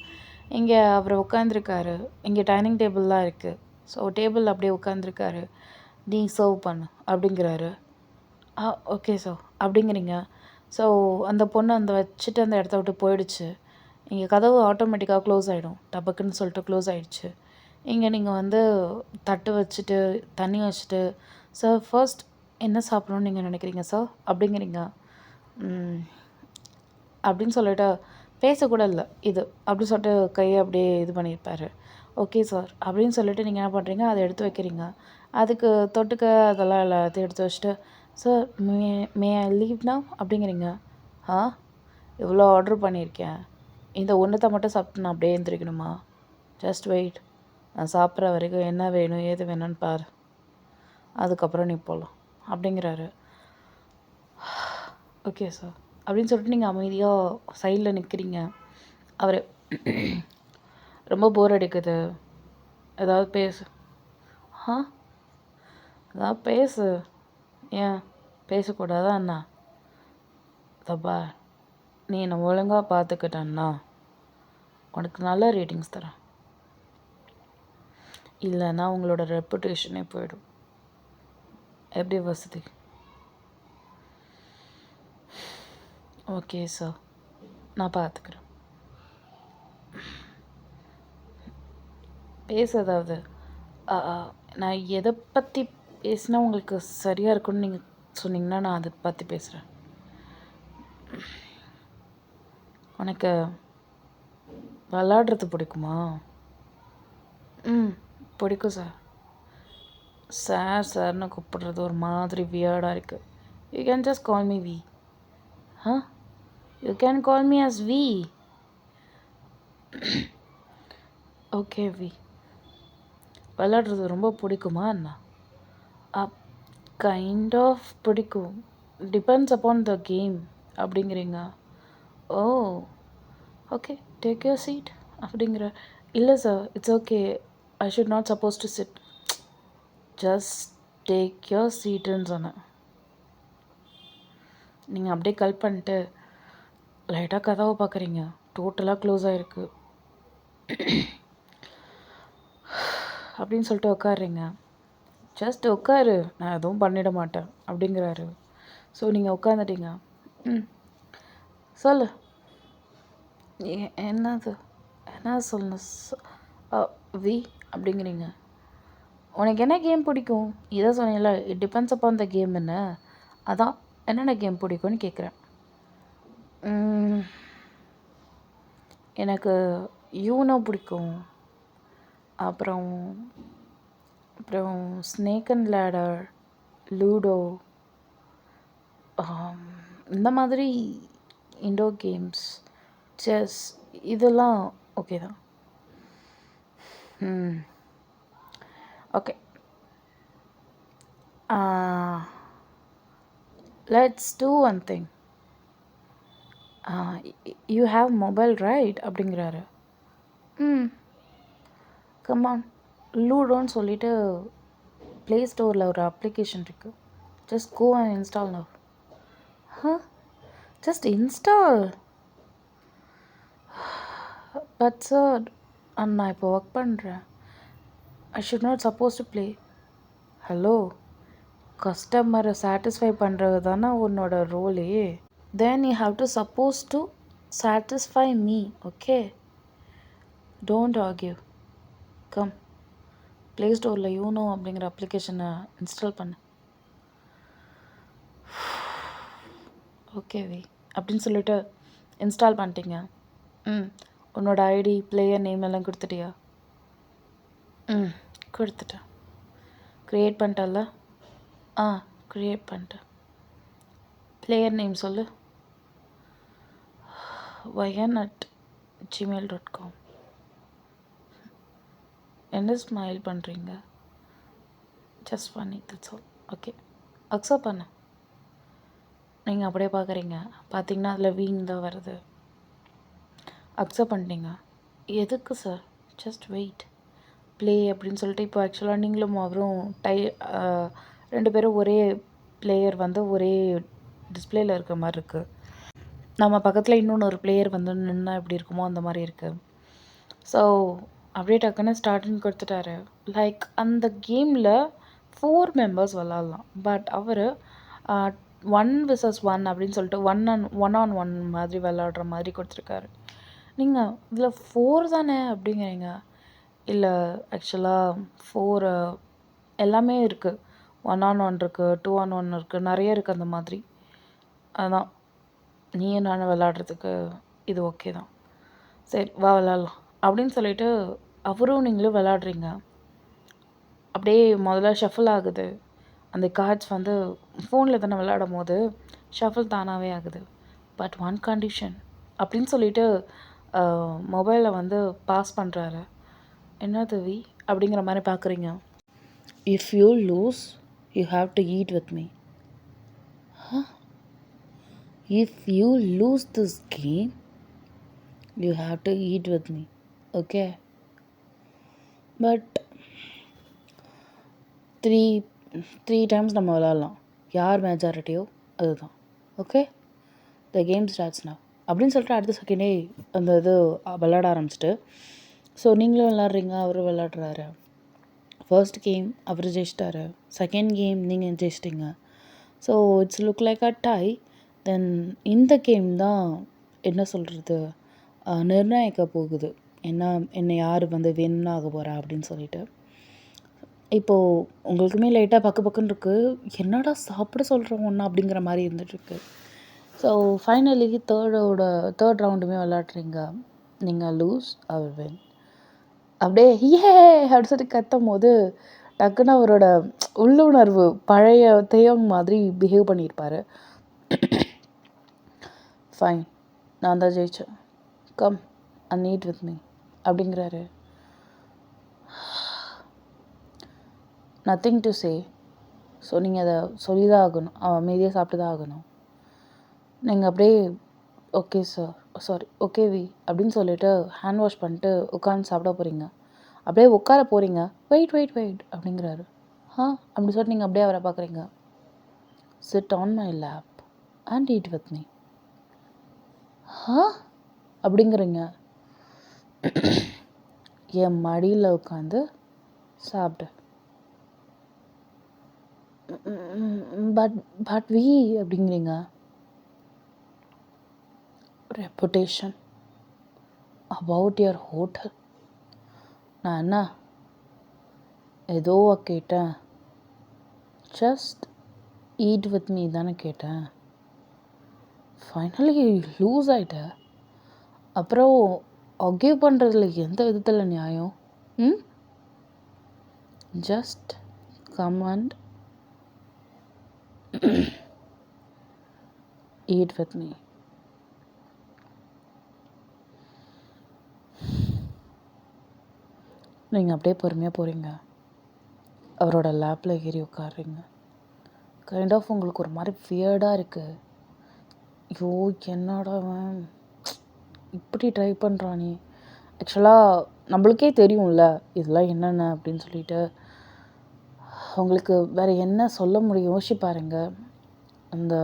இங்கே அவர் உட்காந்துருக்காரு. இங்கே டைனிங் டேபிள்லாம் இருக்குது. ஸோ டேபிள் அப்படியே உட்காந்துருக்காரு. நீ சர்வ் பண்ணு அப்படிங்கிறாரு. ஓகே சார் அப்படிங்கிறீங்க. ஸோ அந்த பொண்ணு அந்த வச்சுட்டு அந்த இடத்த விட்டு போயிடுச்சு. இங்கே கதவு ஆட்டோமேட்டிக்காக க்ளோஸ் ஆகிடும், டபக்குன்னு சொல்லிட்டு க்ளோஸ் ஆகிடுச்சு. இங்கே நீங்கள் வந்து தட்டு வச்சுட்டு தண்ணி வச்சுட்டு சார் ஃபர்ஸ்ட் என்ன சாப்பிட்ணுன்னு நீங்கள் நினைக்கிறீங்க சார் அப்படிங்கிறீங்க. அப்படின்னு சொல்லிட்டு பேசக்கூட இல்லை இது அப்படி சொல்லிட்டு கையை அப்படியே இது பண்ணியிருப்பார். ஓகே சார் அப்படின்னு சொல்லிட்டு நீங்கள் என்ன பண்ணுறீங்க, அதை எடுத்து வைக்கிறீங்க. அதுக்கு தொட்டுக்க அதெல்லாம் எல்லாத்தையும் எடுத்து வச்சுட்டு sir May I leave now அப்படிங்கிறீங்க. இவ்வளோ ஆர்டர் பண்ணியிருக்கேன், இந்த ஒன்றத்தை மட்டும் சாப்பிட்டு நான் அப்படியே எழுந்திரிக்கணுமா? Just wait. நான் சாப்பிட்ற வரைக்கும் என்ன வேணும் ஏது வேணும்னு பாரு, அதுக்கப்புறம் நீ போகலாம் அப்படிங்கிறாரு. ஓகே சார் அப்படின்னு சொல்லிட்டு நீங்கள் அமைதியாக சைடில் நிற்கிறீங்க. அவர் ரொம்ப போர் அடிக்குது, ஏதாவது பேசு. ஆ ஏதாவது பேசு. ஏன் பேசக்கூடாதா அண்ணா? தப்பா நீ என்னை ஒழுங்காக பார்த்துக்கிட்டன்னா உனக்கு நல்ல ரேட்டிங்ஸ் தரேன், இல்லைன்னா உங்களோட ரெப்புடேஷனே போயிடும். எப்படி வசதி? ஓகே சார், நான் பார்த்துக்கிறேன். பேசுறதாவது நான் எதை பற்றி பேசினா உங்களுக்கு சரியாக இருக்குன்னு நீங்கள் சொன்னீங்கன்னா நான் அதை பற்றி பேசுகிறேன். உனக்கு விளாடுறது பிடிக்குமா? பிடிக்கும் சார். சார்னு கூப்பிடுறது ஒரு மாதிரி வியர்டாக இருக்குது. You can just call me V. You can call me as V. Okay V. விளாடுறது ரொம்ப பிடிக்குமா அண்ணா? கைண்ட் ஆஃப் பிடிக்கும், டிபெண்ட்ஸ் அப்பான் த கேம் அப்படிங்கிறீங்க. Oh okay, take your seat அப்படிங்கிற. இல்லை sir, it's okay, I should not suppose to sit. Just take your சீட்டுன்னு சொன்னேன். நீங்கள் அப்படியே கல் பண்ணிட்டு லைட்டாக கதவை பார்க்குறீங்க, டோட்டலாக க்ளோஸ் ஆகிருக்கு அப்படின்னு சொல்லிட்டு உட்காடுறீங்க. ஜஸ்ட் உட்காரு, நான் எதுவும் பண்ணிட மாட்டேன் அப்படிங்கிறாரு. ஸோ நீங்கள் உட்காந்துட்டீங்க. சொல்லு. என்னது என்ன சொல்லணும்? வி அப்படிங்கிறீங்க. உனக்கு என்ன கேம் பிடிக்கும்? இதை சொன்னீங்களா, it depends upon the game. என்ன அதான் என்னென்ன கேம் பிடிக்கும்னு கேட்குறேன். எனக்கு யூனோ பிடிக்கும், அப்புறம் ஸ்னேக் அண்ட் லேடர், லூடோ, இந்த மாதிரி இன்டோர் கேம்ஸ், செஸ், இதெல்லாம் ஓகே தான். Okay, let's do one thing. You have mobile right அப்படிங்கிறாரு. கமான், லூடோன்னு சொல்லிட்டு ப்ளே ஸ்டோரில் ஒரு அப்ளிகேஷன் இருக்குது. Just go and install now. Just install. But sir, நான் இப்போ ஒர்க் பண்ணுறேன். I should not suppose to play. Hello, கஸ்டமரை சாட்டிஸ்ஃபை பண்ணுறது தானே உன்னோட ரோலே. Then you have to suppose to satisfy me. Okay, don't argue. Come, play ஸ்டோரில் Uno அப்படிங்கிற அப்ளிகேஷனை இன்ஸ்டால் பண்ணு. ஓகே வி அப்படின்னு சொல்லிட்டு இன்ஸ்டால் பண்ணிட்டீங்க. உன்னோட ஐடி, பிளேயர் நேம் எல்லாம் கொடுத்துட்டியா? கொடுத்துட்டேன். க்ரியேட் பண்ணிட்டல? க்ரியேட் பண்ணிட்டேன். பிளேயர் நேம் சொல்லு. vn@gmail.com. என்ன ஸ்மைல் பண்ணுறீங்க? ஜஸ்ட் பண்ணி, தட்ஸ் ஆல். ஓகே, அக்செப்ட் பண்ண. நீங்கள் அப்படியே பார்க்குறீங்க, பார்த்தீங்கன்னா அதில் வீண் தான் வருது. அக்செப்ட் பண்ணிட்டீங்க. எதுக்கு சார்? ஜஸ்ட் வெயிட், ப்ளே அப்படின்னு சொல்லிட்டு. இப்போ ஆக்சுவலாக நீங்களும் அவரும் ரெண்டு பேரும் ஒரே பிளேயர் வந்து ஒரே டிஸ்பிளேயில் இருக்கிற மாதிரி இருக்குது. நம்ம பக்கத்தில் இன்னொன்று ஒரு பிளேயர் வந்து நின்னா எப்படி இருக்குமோ அந்த மாதிரி இருக்குது. ஸோ அப்படியே டக்குன்னு ஸ்டார்டிங் கொடுத்துட்டாரு. லைக் அந்த கேமில் 4 மெம்பர்ஸ் விளாட்லாம், பட் அவர் 1 vs 1 அப்படின்னு சொல்லிட்டு ஒன் ஆன் ஒன் மாதிரி விளாடுற மாதிரி கொடுத்துருக்காரு. நீங்கள் இதில் 4 தானே அப்படிங்கிறீங்க. இல்லை, ஆக்சுவலாக 4 எல்லாமே இருக்குது. 1 on 1 இருக்குது, 2 on 1 இருக்குது, நிறைய இருக்குது அந்த மாதிரி. அதான் நீயும் நானும் விளாட்றதுக்கு இது ஓகே தான். சரி வா விளாட்லாம் அப்படின்னு சொல்லிட்டு அவரும் நீங்களும் விளாட்றீங்க. அப்படியே முதல்ல ஷஃபில் ஆகுது. அந்த கார்ட்ஸ் வந்து ஃபோனில் தானே விளாடும் போது ஷஃபில் தானாகவே ஆகுது. பட் ஒன் கண்டிஷன் அப்படின்னு சொல்லிட்டு மொபைலில் வந்து பாஸ் பண்ணுறாரு. என்னது வி அப்படிங்கிற மாதிரி பார்க்குறீங்க. If you lose you have to eat with me. If you lose this game you have to eat with me. Okay, but three times நம்ம விளாட்லாம். யார் மெஜாரிட்டியோ அதுதான். Okay, the game starts now அப்படின்னு சொல்லிட்டு அடுத்த செகண்டே அந்த இது விளாட ஆரம்பிச்சிட்டு, ஸோ நீங்களும் விளாட்றீங்க, அவரும் விளாட்றாரு. ஃபர்ஸ்ட் கேம் அவர் ஜெயிச்சிட்டாரு, செகண்ட் கேம் நீங்கள் ஜெயிச்சிட்டிங்க. So it's look like a tie. Then இந்த கேம் தான் என்ன சொல்கிறது, நிர்ணயிக்க போகுது என்ன யார் வந்து வின் ஆக போகிறா அப்படின்னு சொல்லிட்டு. இப்போது உங்களுக்குமே லைட்டாக பக்குன்னு இருக்குது, என்னடா சாப்பிட சொல்கிறோம் ஒன்றா அப்படிங்கிற மாதிரி இருந்துகிட்ருக்கு. ஸோ ஃபைனலி தேர்ட் ரவுண்டுமே விளாட்றீங்க. நீங்கள் லூஸ், அவர் வின். அப்படியே ஏ அப்படின்னு சொல்லி கத்தும் போது டக்குன்னு அவரோட உள்ளுணர்வு பழைய தேவங் மாதிரி பிஹேவ் பண்ணியிருப்பார். ஃபைன், நான் தான் ஜெயித்தேன், come and eat with me அப்படிங்கிறாரு. Nothing to say. ஸோ நீங்கள் அதை சொல்லி தான் ஆகணும், அமைதியாக சாப்பிட்டு தான் ஆகணும். நீங்கள் அப்படியே okay sir, sorry okay we அப்படின்னு சொல்லிவிட்டு ஹேண்ட் வாஷ் பண்ணிட்டு உட்காந்து சாப்பிட போகிறீங்க. அப்படியே உட்கார போகிறீங்க, வெயிட் அப்படிங்கிறாரு. அப்படி சொல்லிட்டு நீங்கள் அப்படியே அவரை பார்க்குறீங்க. Sit on my lab and eat with me. அப்படிங்கிறீங்க. என் மடியில் உட்காந்து சாப்பிடு. பட் வி அப்படிங்கிறீங்க. Reputation about your hotel. நான் என்ன ஏதோ கேட்டேன், ஜஸ்ட் ஈட் வித் மீ தானே கேட்டேன். ஃபைனலி லூஸ் ஆகிட்ட. அப்புறம் அர்கியூ பண்ணுறதுல எந்த விதத்தில் நியாயம்? Just come and eat with me. நீங்கள் அப்படியே பொறுமையாக போகிறீங்க, அவரோட லேப்பில் ஏறி உட்காடுறீங்க. கைண்ட் ஆஃப் உங்களுக்கு ஒரு மாதிரி வியர்டாக இருக்குது. ஐயோ என்னடா இப்படி ட்ரை பண்ணுறானே. ஆக்சுவலாக நம்மளுக்கே தெரியும்ல இதெல்லாம் என்னென்ன அப்படின்னு சொல்லிட்டு. உங்களுக்கு வேறு என்ன சொல்ல முடியும் யோசிச்சு பாருங்க. அந்த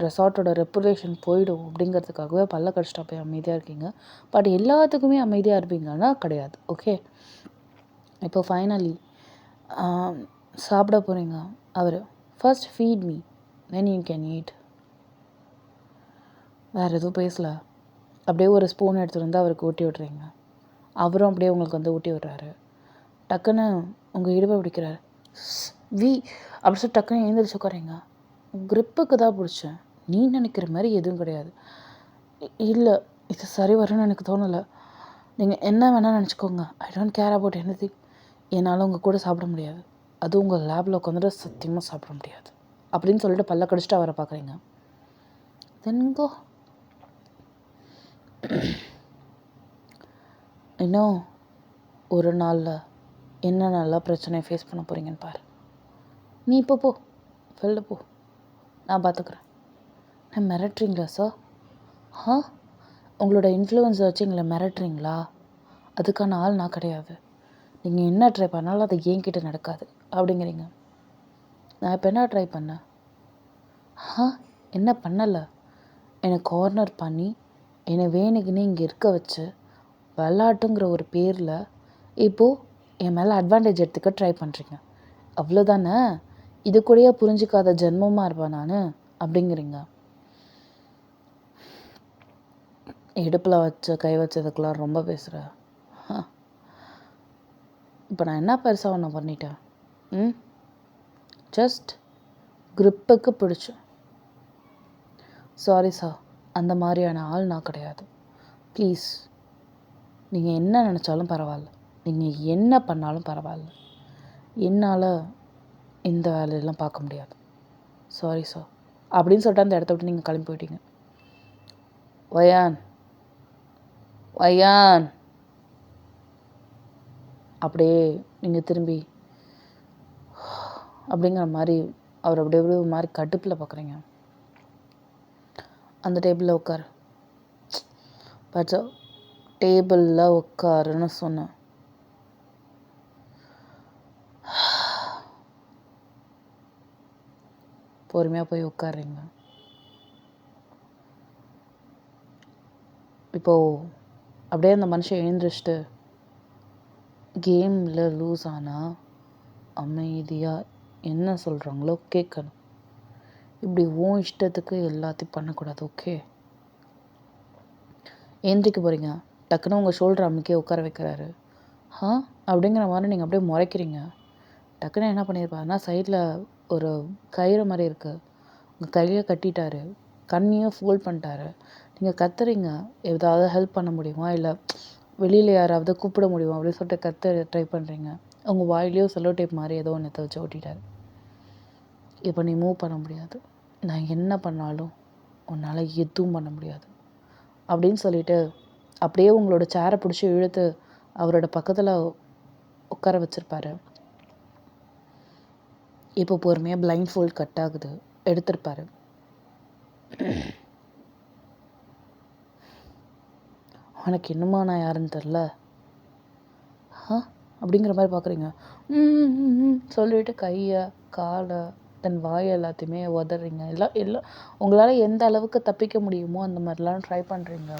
ரெசார்ட்டோட ரெப்புடேஷன் போயிடும் அப்படிங்கிறதுக்காகவே பல்ல கடிச்சிட்டா போய் அமைதியாக இருக்கீங்க. பட் எல்லாத்துக்குமே அமைதியாக இருப்பீங்கன்னா கிடையாது. ஓகே, இப்போ ஃபைனலி சாப்பிட போகிறீங்க. அவர் first feed me then you can eat. வேறு எதுவும் பேசலை. அப்படியே ஒரு ஸ்பூன் எடுத்துகிட்டு வந்து அவருக்கு ஊட்டி விட்றீங்க. அவரும் அப்படியே உங்களுக்கு வந்து ஊட்டி விட்றாரு. டக்குன்னு உங்கள் இடுப்பை பிடிக்கிறாரு. வி அப்படி சொல்லி டக்குன்னு எழுந்திரிச்சு உட்காரீங்க. க்ரிப்புக்கு தான் பிடிச்சேன், நீ நினைக்கிற மாதிரி எதுவும் கிடையாது. இல்லை இது சரி வரும்னு எனக்கு தோணலை. நீங்கள் என்ன வேணால் நினச்சிக்கோங்க, I don't care about anything. என்னால் உங்கள் கூட சாப்பிட முடியாது, அதுவும் உங்கள் லேபில் உட்காந்துட்டு சத்தியமாக சாப்பிட முடியாது அப்படின்னு சொல்லிட்டு பல்ல கடிச்சிட்டு அவரை பார்க்குறீங்க. தென்கோ இன்னும் ஒரு நாளில் என்ன நல்லா பிரச்சனையை ஃபேஸ் பண்ண போகிறீங்கன்னு பாரு. நீ இப்போ போ, வெளில போ, நான் பார்த்துக்குறேன். நான் மிரட்டுறீங்களா சார்? உங்களோட இன்ஃப்ளூயன்ஸை வச்சு எங்களை மிரட்டுறீங்களா? அதுக்கான ஆள் நான் கிடையாது. நீங்கள் என்ன ட்ரை பண்ணாலும் அது என்கிட்ட நடக்காது அப்படிங்கிறீங்க. நான் இப்போ என்ன ட்ரை பண்ணேன்? என்ன பண்ணலை. என்னை கார்னர் பண்ணி என்னை வேணுக்குன்னு இங்கே இருக்க வச்சு விளாட்டுங்கிற ஒரு பேரில் இப்போது என் மேலே அட்வான்டேஜ் எடுத்துக்க ட்ரை பண்ணுறீங்க. அவ்வளோதானே? இது கூடயே புரிஞ்சிக்காத ஜென்மமாக இருப்பேன் நான் அப்படிங்கிறீங்க. இடுப்பில் வச்ச கை வச்சதுக்கெல்லாம் ரொம்ப பேசுகிறேன். இப்போ நான் என்ன பெருசாக ஒன்று பண்ணிட்டேன்? ஜஸ்ட் க்ரிப்புக்கு பிடிச்சேன். சாரி சார், அந்த மாதிரியான ஆள் நான் கிடையாது. ப்ளீஸ், நீங்கள் என்ன நினச்சாலும் பரவாயில்ல, நீங்கள் என்ன பண்ணாலும் பரவாயில்ல, என்னால் இந்த வேலையெல்லாம் பார்க்க முடியாது. சாரி சார் அப்படின்னு சொல்லிட்டு அந்த இடத்த விட்டு நீங்கள் கிளம்பி போயிட்டீங்க. வையான் அப்படியே நீங்கள் திரும்பி அப்படிங்கிற மாதிரி அவர் அப்படியே அப்படியே ஒரு மாதிரி கடுப்பில் பார்க்குறீங்க. அந்த டேபிளில் உட்காரு. பச்சா டேபிளில் உட்காருன்னு சொன்னேன். பொறுமையாக போய் உட்காருங்க. இப்போது அப்படியே அந்த மனுஷன் எழுந்திரிச்சிட்டு கேமில் லூஸ் ஆனால் அமைதியாக என்ன சொல்கிறாங்களோ கேட்கணும். இப்படி உன் இஷ்டத்துக்கு எல்லாத்தையும் பண்ணக்கூடாது. ஓகே, ஏந்திரிக்க போகிறீங்க. டக்குன்னு உங்கள் ஷோல்டர் அமுக்கே உட்கார வைக்கிறாரு. அப்படிங்கிற மாதிரி நீங்கள் அப்படியே முறைக்கிறீங்க. டக்குன்னு என்ன பண்ணியிருப்பாருன்னா சைடில் ஒரு கயிறு மாதிரி இருக்குது, உங்கள் கையை கட்டிட்டாரு, கண்ணையும் ஃபோல்ட் பண்ணிட்டாரு. நீங்கள் கத்துறீங்க, ஏதாவது ஹெல்ப் பண்ண முடியுமா, இல்லை வெளியில் யாராவது கூப்பிட முடியுமா அப்படின்னு சொல்லிட்டு ட்ரை பண்ணுறீங்க. உங்கள் வாயிலையோ செல்லோ டேப் மாதிரி ஏதோ ஒன்று வச்சு ஓட்டிட்டாரு. இப்போ நீ மூவ் பண்ண முடியாது, நான் என்ன பண்ணாலும் உன்னால் எதுவும் பண்ண முடியாது அப்படின்னு சொல்லிட்டு அப்படியே உங்களோட சேரை பிடிச்சி இழுத்து அவரோட பக்கத்தில் உட்கார வச்சுருப்பாரு. இப்போ பொறுமையாக பிளைண்ட் ஃபோல்ட் கட் ஆகுது, எடுத்திருப்பாரு. உனக்கு இன்னுமா நான் யாருன்னு தெரில அப்படிங்கிற மாதிரி பார்க்குறீங்க. சொல்லிவிட்டு கையை காலை தன் வாயை எல்லாத்தையுமே உதறீங்க. எல்லாம் உங்களால் எந்த அளவுக்கு தப்பிக்க முடியுமோ அந்த மாதிரிலாம் ட்ரை பண்ணுறீங்க.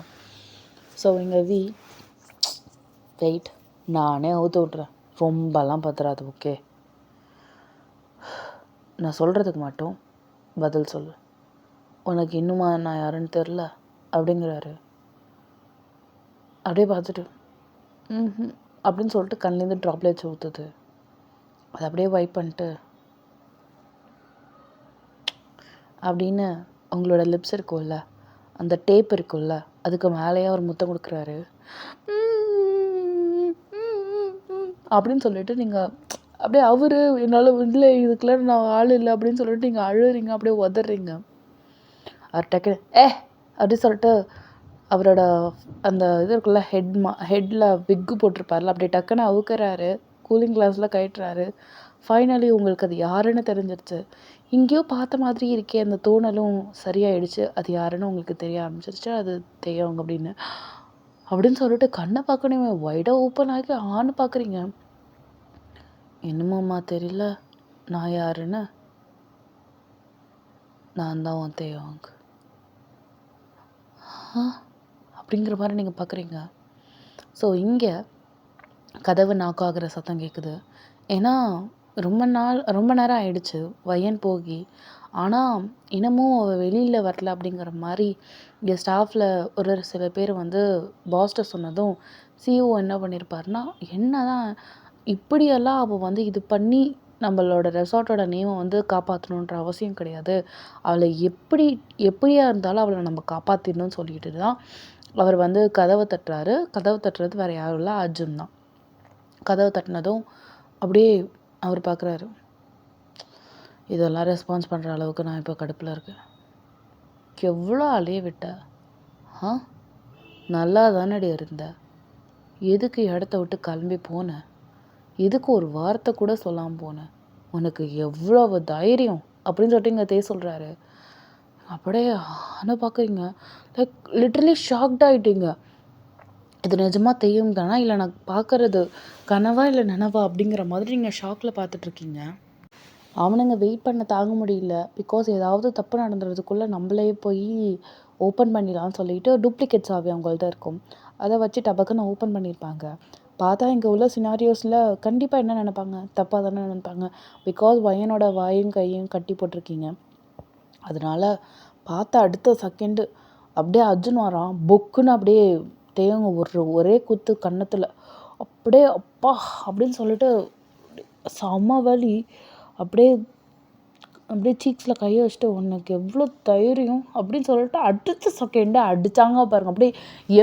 ஸோ இங்கே வெயிட், நானே அவுத்து விட்றேன், ரொம்பலாம் பத்துறாது. ஓகே, நான் சொல்கிறதுக்கு மட்டும் பதில் சொல்லு. உனக்கு இன்னுமா நான் யாருன்னு தெரில அப்படிங்கிறாரு. அப்படியே பார்த்துட்டு அப்படின்னு சொல்லிட்டு கண்லேருந்து ட்ராப்லெட்ஸ் ஊற்றுது. அதை அப்படியே வைப் பண்ணிட்டு அப்படின்னு உங்களோட லிப்ஸ் இருக்கும்ல, அந்த டேப் இருக்கும்ல, அதுக்கு மேலேயே அவர் முத்தம் கொடுக்குறாரு. அப்படின்னு சொல்லிட்டு நீங்கள் அப்படியே அவர் என்னால் இல்லை, இதுக்கெல்லாம் நான் ஆள் இல்லை அப்படின்னு சொல்லிட்டு நீங்கள் அழுறீங்க, அப்படியே உதறீங்க. அவர் டக்குன்னு அப்படின்னு சொல்லிட்டு அவரோட அந்த இது இருக்குல்ல, ஹெட்டில் விக்கு போட்டிருப்பார்ல, அப்படியே டக்குன்னு அவுக்கிறாரு, கூலிங் கிளாஸில் கட்டுறாரு. ஃபைனலி உங்களுக்கு அது யாருன்னு தெரிஞ்சிருச்சு. எங்கேயோ பார்த்த மாதிரி இருக்கே, அந்த தோணலும் சரியாயிடுச்சு. அது யாருன்னு உங்களுக்கு தெரிய ஆரம்பிச்சிருச்சு, அது தெய்வங்க அப்படின்னு சொல்லிட்டு கண்ணை பார்க்கணுமே வைடாக ஓப்பன் ஆகி ஆன்னு பார்க்குறீங்க. என்னமாம்மா தெரியல நான் யாருன்னு? நான் தான் உன் தெய்வங்க அப்படிங்கிற மாதிரி நீங்கள் பார்க்குறீங்க. ஸோ இங்கே கதவு நாக் ஆகிற சத்தம் கேட்குது. ஏன்னா ரொம்ப நேரம் ஆயிடுச்சு வையன் போகி. ஆனால் இன்னமும் அவள் வெளியில் வரல அப்படிங்கிற மாதிரி இங்கே ஸ்டாஃபில் ஒரு சில பேர் பாஸ்ட்டை சொன்னதும் சிஇஓ என்ன பண்ணியிருப்பாருன்னா, என்ன தான் இப்படியெல்லாம் அவள் இது பண்ணி நம்மளோட ரெசார்ட்டோட நேமை காப்பாற்றணுன்ற அவசியம் கிடையாது, அவளை எப்படியா இருந்தாலும் அவளை நம்ம காப்பாற்றிடணும்னு சொல்லிட்டு தான் அவர் கதவை தட்டுறாரு. கதவை தட்டுறது வேறு யாரும் இல்லை, அர்ஜுன் தான். கதவை தட்டினதும் அப்படியே அவர் பார்க்குறாரு, இதெல்லாம் ரெஸ்பான்ஸ் பண்ணுற அளவுக்கு நான் இப்போ கடுப்பில் இருக்கேன். எவ்வளோ அலைய விட்ட? நல்லா தானடி இருந்த, எதுக்கு இடத்த விட்டு கிளம்பி போனேன்? எதுக்கு ஒரு வார்த்தை கூட சொல்லாமல் போனேன்? உனக்கு எவ்வளவு தைரியம் அப்படின்னு சொல்லிட்டு இங்கே சொல்கிறாரு. அப்படியே ஆனால் பார்க்குறீங்க, லைக் லிட்ரலி ஷாக்ட் ஆகிட்டீங்க. இது நிஜமாக தெய்வம் தானா, இல்லை நான் பார்க்குறது கனவா இல்லை நனவா அப்படிங்கிற மாதிரி நீங்கள் ஷாக்கில் பார்த்துட்ருக்கீங்க. அவனுங்க வெயிட் பண்ண தாங்க முடியல. பிகாஸ் ஏதாவது தப்பு நடந்துறதுக்குள்ளே நம்மளே போய் ஓப்பன் பண்ணிடலான்னு சொல்லிட்டு டூப்ளிகேட் சாவி அவங்கள்ட்ட இருக்கும், அதை வச்சு டபக்குன்னு ஓப்பன் பண்ணியிருப்பாங்க. பார்த்தா இங்கே உள்ள சினாரியோஸில் கண்டிப்பாக என்ன நினைப்பாங்க, தப்பாக தானே நினைப்பாங்க. பிகாஸ் பையனோட வாயும் கையும் கட்டி போட்டிருக்கீங்க. அதனால் பார்த்தா அடுத்த செகண்டு அப்படியே அர்ஜுன் வரான், பொக்குன்னு அப்படியே தேவங்க ஒரே குத்து கன்னத்தில். அப்படியே அப்பா அப்படின்னு சொல்லிட்டு செம வலி. அப்படியே சீக்ஸில் கையை வச்சுட்டு, உனக்கு எவ்வளோ தைரியம் அப்படின்னு சொல்லிட்டு அடுத்த செகண்டு அடித்தாங்க பாருங்கள். அப்படியே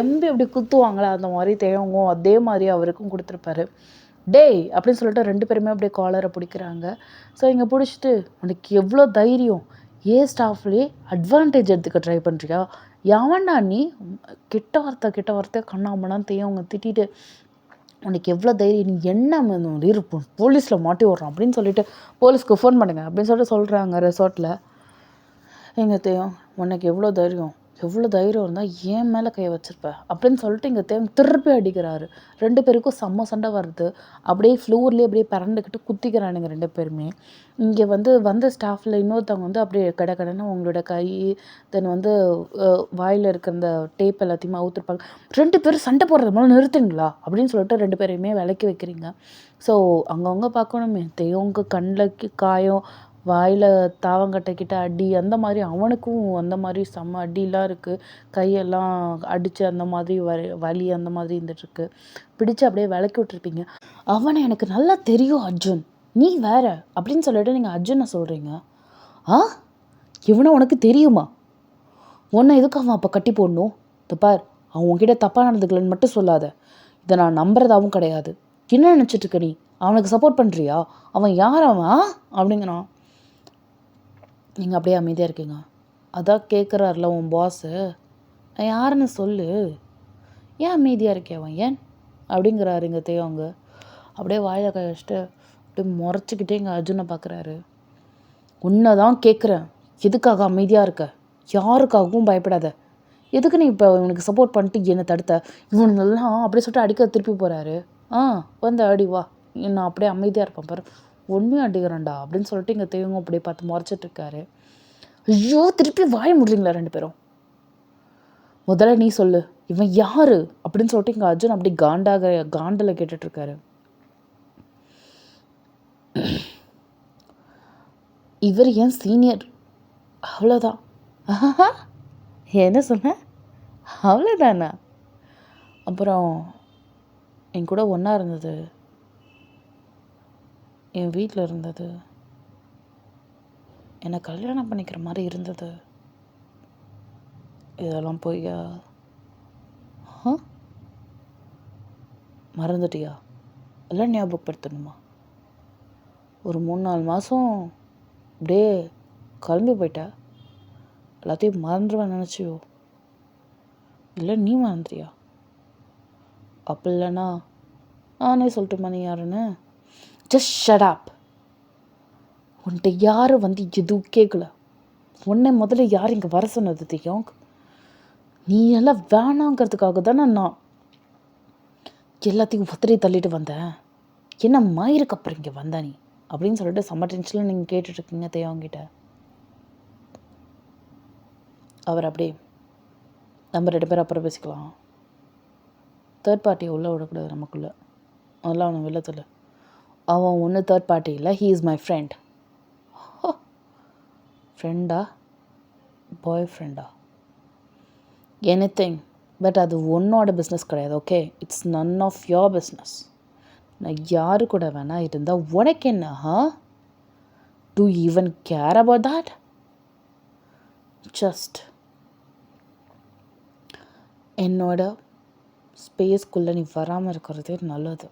எம்பி அப்படி குத்துவாங்களே அந்த மாதிரி தேவங்க அதே மாதிரி அவருக்கும் கொடுத்துருப்பாரு. டேய் அப்படின்னு சொல்லிட்டு 2 பேருமே அப்படியே காலரை பிடிக்கிறாங்க. ஸோ இங்கே பிடிச்சிட்டு, உனக்கு எவ்வளோ தைரியம், ஸ்டாஃப்லேயே அட்வான்டேஜ் எடுத்துக்க ட்ரை பண்ணுறியா? எவன்டா நீ? கெட்ட வார்த்தை கண்ணாமண்ணான்னு அவங்க திட்டிட்டு, உனக்கு எவ்வளோ தைரியம், நீ என்ன இருப்போம் போலீஸில் மாட்டி விட்றான் அப்படின்னு சொல்லிட்டு போலீஸ்க்கு ஃபோன் பண்ணுங்க அப்படின்னு சொல்லிட்டு சொல்கிறாங்க ரெசார்ட்டில். எங்கள் தேவன், உனக்கு எவ்வளோ தைரியம் இருந்தால் ஏன் மேலே கையை வச்சிருப்ப அப்படின்னு சொல்லிட்டு எங்கள் தேவன் திருப்பி அடிக்கிறாரு. 2 பேருக்கும் செம்ம சண்டை வருது. அப்படியே ஃப்ளோர்லேயே அப்படியே பறந்துக்கிட்டு குத்திக்கிறானுங்க 2 பேருமே. இங்கே வந்த ஸ்டாஃபில் இன்னொருத்தவங்க அப்படியே கடைன்னு அவங்களோட கை தென் வாயில் இருக்கிற அந்த டேப் எல்லாத்தையுமே அவுத்துருப்பாங்க. 2 பேரும் சண்டை போடுறது மேலே நிறுத்துங்களா அப்படின்னு சொல்லிட்டு 2 பேரையுமே விலக்கி வைக்கிறீங்க. ஸோ அங்கங்கே பார்க்கணுமே, தேவங்க கண்ணில் காயம், வாயில் தாவங்கட்டைக்கிட்ட அடி, அந்த மாதிரி அவனுக்கும் அந்த மாதிரி செம்ம அடிலாம் இருக்குது. கையெல்லாம் அடித்து அந்த மாதிரி வலி அந்த மாதிரி இருந்துகிட்ருக்கு. பிடிச்சு அப்படியே விலக்கி விட்டுருப்பீங்க. அவனை எனக்கு நல்லா தெரியும் அர்ஜுன், நீ வேற அப்படின்னு சொல்லிட்டு நீங்கள் அர்ஜுனை சொல்கிறீங்க. இவனை உனக்கு தெரியுமா? உன்னை எதுக்கு அவன் அப்போ கட்டி போடணும்? பார், அவன் உன்கிட்ட தப்பாக நடந்துக்கலன்னு மட்டும் சொல்லாத. இதை நான் நம்புறதாவும் கிடையாது. என்ன நினச்சிட்ருக்க நீ? அவனுக்கு சப்போர்ட் பண்ணுறியா? அவன் யார் அவன் அப்படிங்கிறான். நீங்கள் அப்படியே அமைதியாக இருக்கீங்க. அதான் கேட்குறாருல உன் பாஸு, யாருன்னு சொல்லு, ஏன் அமைதியாக இருக்கே அவன் ஏன் அப்படிங்கிறாரு இங்கே தேவங்க. அப்படியே வாயில் கை வச்சுட்டு அப்படியே முறைச்சிக்கிட்டே இங்கே அர்ஜுனை பார்க்குறாரு. உன்னை தான் கேட்குறேன், எதுக்காக அமைதியாக இருக்க? யாருக்காகவும் பயப்படாத. எதுக்கு நீ இப்போ இவனுக்கு சப்போர்ட் பண்ணிட்டு என்னை தடுத்த? இவனுங்கெல்லாம் அப்படியே சொல்லிட்டு அடிக்க திருப்பி போகிறாரு. வந்து அடி வா, நான் அப்படியே அமைதியாக இருப்பேன் பாரு, ஒன்றும் அடிக்கிறேன்டா அப்படின்னு சொல்லிட்டு இங்கே தேவங்க அப்படியே பார்த்து முறைச்சிட்ருக்காரு. ஐயோ, திருப்பி வாய முடிறீங்களா 2 பேரும்? முதல்ல நீ சொல்லு, இவன் யாரு அப்படின்னு சொல்லிட்டு இங்கே அர்ஜுன் அப்படி காண்டில் கேட்டுட்ருக்காரு. இவர் என் சீனியர், அவ்வளோதான். என்ன சொன்ன? அவ்வளோதானா? அப்புறம் என் கூட ஒன்றா இருந்தது, என் வீட்டில் இருந்தது, என்னை கல்யாணம் பண்ணிக்கிற மாதிரி இருந்தது, இதெல்லாம் பொய்யா? மறந்துட்டியா? எல்லாம் ஞாபகப்படுத்தணுமா? ஒரு 3-4 மாதம் அப்படியே கிளம்பி போயிட்ட, எல்லாத்தையும் மறந்துடுவேன் நினச்சியோ? இல்லை நீ மறந்துட்டியா? அப்போ இல்லைண்ணா நானே சொல்லட்டுமா நீ யாருன்னு? Just shut up. உன்கிட்ட யாரும் எதுவும் கேட்கல. உன்னை முதல்ல யார் இங்கே வர சொன்னது தெரியும்? நீ எல்லாம் வேணாங்கிறதுக்காக தானே நான் எல்லாத்தையும் ஒத்தரை தள்ளிட்டு வந்தேன். என்ன மயிருக்கு அப்புறம் இங்கே வந்த நீ அப்படின்னு சொல்லிட்டு செம்ம டென்ஷனில் நீங்கள் கேட்டுட்ருக்கீங்க தேவங்கிட்ட. அவர் அப்படியே, நம்ம 2 பேரும் அப்புறம் பேசிக்கலாம், தேர்ட் பார்ட்டியை உள்ளே விடக்கூடாது நமக்குள்ளே, அதெல்லாம் அவனை வெளில சொல்லு. அவன் ஒன்றும் தேர்ட் பார்ட்டி இல்லை, ஹீ இஸ் மை ஃப்ரெண்ட். ஃப்ரெண்டா பாய் ஃப்ரெண்டா எனிதிங், பட் அது உன்னோட பிஸ்னஸ் கிடையாது. Okay, it's none of your business. நான் யாரு கூட வேணா இருந்தால் உனக்கு என்ன? Do even care about that? Just என்னோட ஸ்பேஸ்க்குள்ளே நீ வராமல் இருக்கிறதே நல்லது.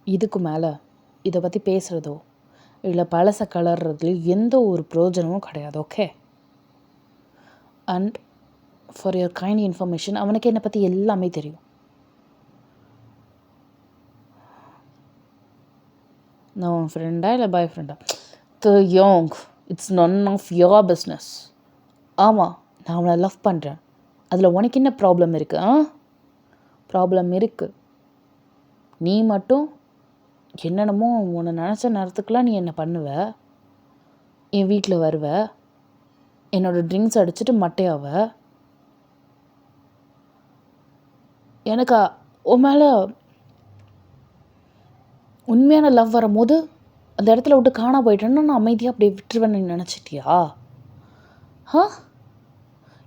இதுக்கு மேலே இதை பற்றி பேசுகிறதோ இல்லை பழச கலர்றதுலையும் எந்த ஒரு பிரயோஜனமும் கிடையாது. Okay, and for your kind information, அவனுக்கு என்னை பற்றி எல்லாமே தெரியும். நான் உன் ஃப்ரெண்டா இல்லை பாய் ஃப்ரெண்டா? யோங், it's none of your business. ஆமாம், நான் அவனை லவ் பண்ணுறேன், அதில் உனக்கு என்ன ப்ராப்ளம் இருக்குது? ப்ராப்ளம் இருக்குது. நீ மட்டும் என்னென்னமோ உன்னை நினச்ச நேரத்துக்கெலாம் நீ என்ன பண்ணுவ, என் வீட்டில் வருவ, என்னோடய ட்ரிங்க்ஸ் அடிச்சுட்டு மட்டையாவ. எனக்கு உன் மேலே உண்மையான லவ் வரும்போது அந்த இடத்துல விட்டு காணா போயிட்டேன்னா நான் அமைதியாக அப்படியே விட்டுருவேன்னு நினச்சிட்டியா?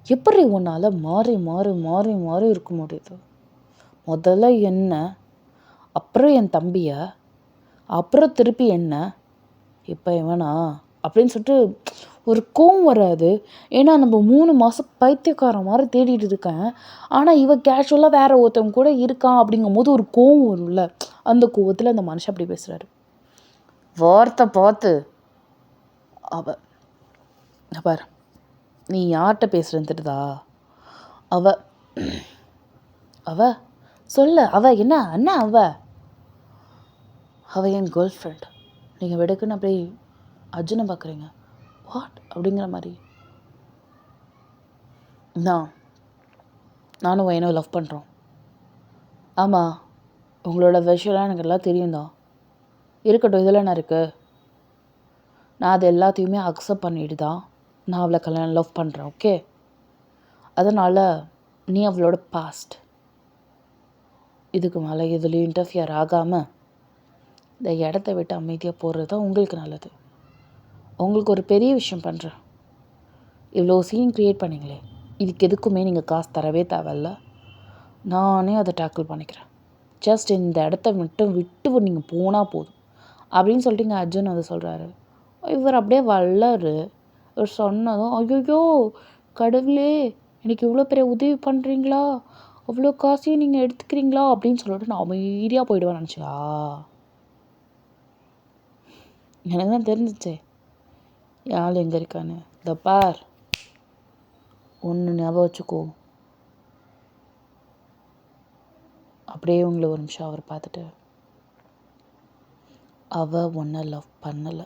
எப்படி உன்னால் மாறி மாறி மாறி மாறி இருக்க முடியுது? முதல்ல என்ன, அப்புறம் என் தம்பியை, அப்புறம் திருப்பி என்ன, இப்போ இவனா அப்படின்னு சொல்லிட்டு ஒரு கோவம் வராது. ஏன்னா நம்ம 3 மாதம் பைத்தியக்காரன் மாதிரி தேடிட்டு இருக்கேன், ஆனால் இவன் கேஷுவலாக வேறு ஒருத்தவங்க கூட இருக்கான் அப்படிங்கும் போது ஒரு கோவம் வரும்ல, அந்த கோவத்தில் அந்த மனுஷன் அப்படி பேசுகிறாரு. வார்த்தை பார்த்து அவ பார், நீ யார்கிட்ட பேசுகிறேன்னு தெரியுதா? அவ அவ சொல்ல அவ என்ன அண்ணா அவ என் கேர்ள் ஃப்ரெண்ட். நீங்கள் வெடுக்குன்னு அப்படியே அர்ஜுனை பார்க்குறீங்க. வாட் அப்படிங்கிற மாதிரி. நானும் வைனோ லவ் பண்ணுறோம். ஆமாம், உங்களோட விஷயம்லாம் எனக்கு எல்லாம் தெரியும் தான். இருக்கட்டும், இதில் என்ன இருக்குது? நான் அது எல்லாத்தையுமே அக்செப்ட் பண்ணிட்டு தான் நான் அவளை கல்யாணம் லவ் பண்ணுறேன். ஓகே, அதனால் நீ அவளோட பாஸ்ட். இதுக்கு மேலே இதுலேயும் இன்டர்ஃபியர் ஆகாமல் இந்த இடத்த விட்டு அமைதியாக போகிறது தான் உங்களுக்கு நல்லது. உங்களுக்கு ஒரு பெரிய விஷயம் பண்ணுறேன். இவ்வளோ சீன் க்ரியேட் பண்ணிங்களே, இதுக்கு எதுக்குமே நீங்கள் காசு தரவே தேவையில்ல. நானே அதை டேக்கிள் பண்ணிக்கிறேன். ஜஸ்ட் இந்த இடத்த விட்டு நீங்கள் போனால் போதும் அப்படின்னு சொல்லிட்டு இங்கே அர்ஜுன் அதை சொல்கிறாரு. இவர் அப்படியே வளரு. இவர் சொன்னதும் ஐயோ கடவுளே, எனக்கு இவ்வளோ பெரிய உதவி பண்ணுறீங்களா, அவ்வளோ காசையும் நீங்கள் எடுத்துக்கிறீங்களா அப்படின்னு சொல்லிட்டு நான் அமைதியாக போயிடுவேன் நினச்சியா? எனக்கு தான் தெரிஞ்சிச்சே யாழ் எங்கே இருக்கான்னு. இந்த பார், ஒன்று ஞாபகம் வச்சுக்கோ. அப்படியே உங்களை ஒரு நிமிஷம் அவர் பார்த்துட்டு, அவள் ஒன்றை லவ் பண்ணலை.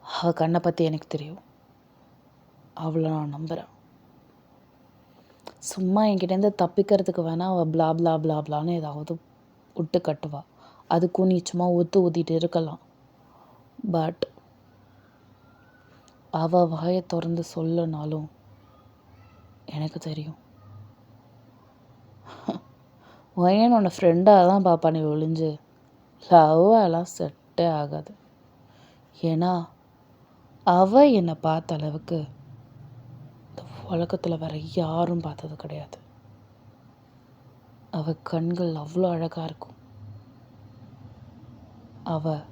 அவள் கண்ணை பற்றி எனக்கு தெரியும். அவளை நான் நம்புகிறேன். சும்மா என்கிட்டேருந்து தப்பிக்கிறதுக்கு வேணால் அவள் பிளா பிளா பிளா பிளான்னு ஏதாவது விட்டு கட்டுவா. அதுக்கும் நீ சும்மா ஊற்றிட்டு இருக்கலாம். பட் அவள் வாயை திறந்து சொல்லனாலும் எனக்கு தெரியும். ஏன் உன்னை ஃப்ரெண்டாக தான் பாப்பா நீ ஒழிஞ்சு லவ் எல்லாம் செட்டே ஆகாது. ஏன்னா அவள் என்னை பார்த்த அளவுக்கு இந்த உலகத்தில் வேற யாரும் பார்த்தது கிடையாது. அவள் கண்கள் அவ்வளோ அழகாக இருக்கும். அவள்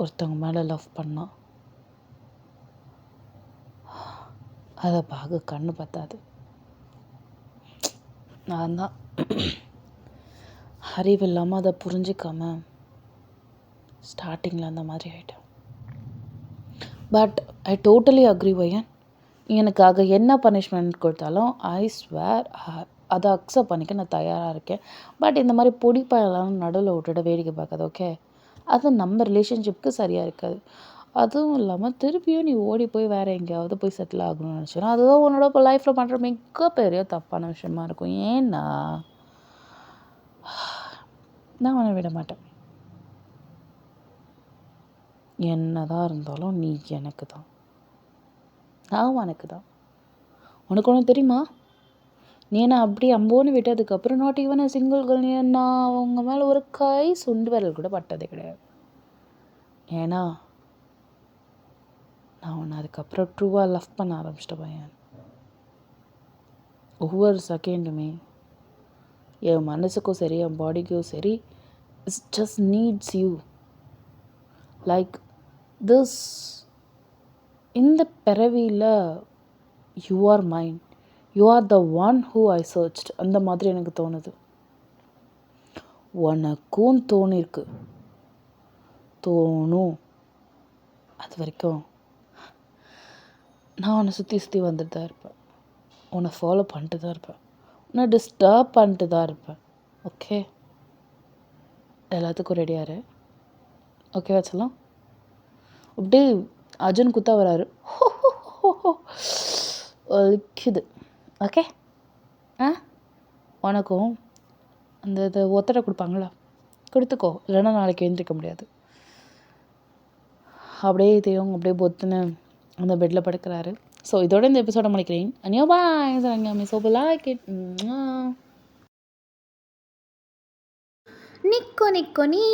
ஒருத்தவங்க மேலே லவ் பண்ணா அதை பார்க்க கண்ணு பத்தாது. நான் தான் அறிவு இல்லாமல் அதை புரிஞ்சிக்காம ஸ்டார்டிங்கில் அந்த மாதிரி ஆகிட்டேன். பட் ஐ டோட்டலி அக்ரி வையன். எனக்காக என்ன பனிஷ்மெண்ட் கொடுத்தாலும் ஐ ஸ்வேர் அதை அக்செப்ட் பண்ணிக்க நான் தயாராக இருக்கேன். பட் இந்த மாதிரி பொடிப்பெல்லாம் நடுவில் விட்டுட்டு வேடிக்கை பார்க்காது. ஓகே, அது நம்ம ரிலேஷன்ஷிப்க்கு சரியாக இருக்காது. அதுவும் இல்லாமல் திருப்பியும் நீ ஓடி போய் வேறு எங்கேயாவது போய் செட்டில் ஆகணும்னு நினச்சேன்னா அதுதான் உன்னோட இப்போ லைஃப்பில் பண்ணுற மிகப்பெரிய தப்பான விஷயமா இருக்கும். ஏன்னா நான் உன்னை விட மாட்டேன். என்னதான் இருந்தாலும் நீ எனக்கு தான், நான் உனக்கு தான். உனக்கு ஒன்று தெரியுமா? நீ நான் அப்படி அம்போன்னு விட்டதுக்கப்புறம் நாட் ஈவன் சிங்கிள் கேர்ள், நான் அவங்க மேலே ஒரு கை சுண்டு விரல் கூட பட்டதே கிடையாது. ஏன்னா நான் உன்னை அதுக்கப்புறம் ட்ரூவாக லவ் பண்ண ஆரம்பிச்சிட்ட பையன். ஒவ்வொரு செகண்டுமே என் மனசுக்கும் சரி என் பாடிக்கும் சரி it's just needs you like this. இந்த பிறவியில் you are mine, you are the one who I searched. அந்த மாதிரி எனக்கு தோணுது. உனக்கும் தோணிருக்கு, தோணும். அது வரைக்கும் நான் உன்னை சுற்றி வந்துட்டு தான் இருப்பேன். உன்னை ஃபாலோ பண்ணிட்டு தான் இருப்பேன். உன்னை டிஸ்டர்ப் பண்ணிட்டு தான் இருப்பேன். ஓகே, எல்லாத்துக்கும் ரெடியாரு. ஓகே வச்சலாம். அப்படியே அர்ஜுன் குத்தா வராரு. ஒலிக்குது. ஓகே, உனக்கும் அந்த இது ஒத்தடை கொடுப்பாங்களா, கொடுத்துக்கோ. இல்லைன்னா நாளைக்கு எழுந்திரிக்க முடியாது. அப்படியே இதையும் அப்படியே பொத்துன்னு அந்த பெட்டில் படுக்கிறாரு. ஸோ இதோட இந்த எபிசோட முடிக்கிறேன். அனியோ பாய். நிக்கோ நிக்கோ நீ.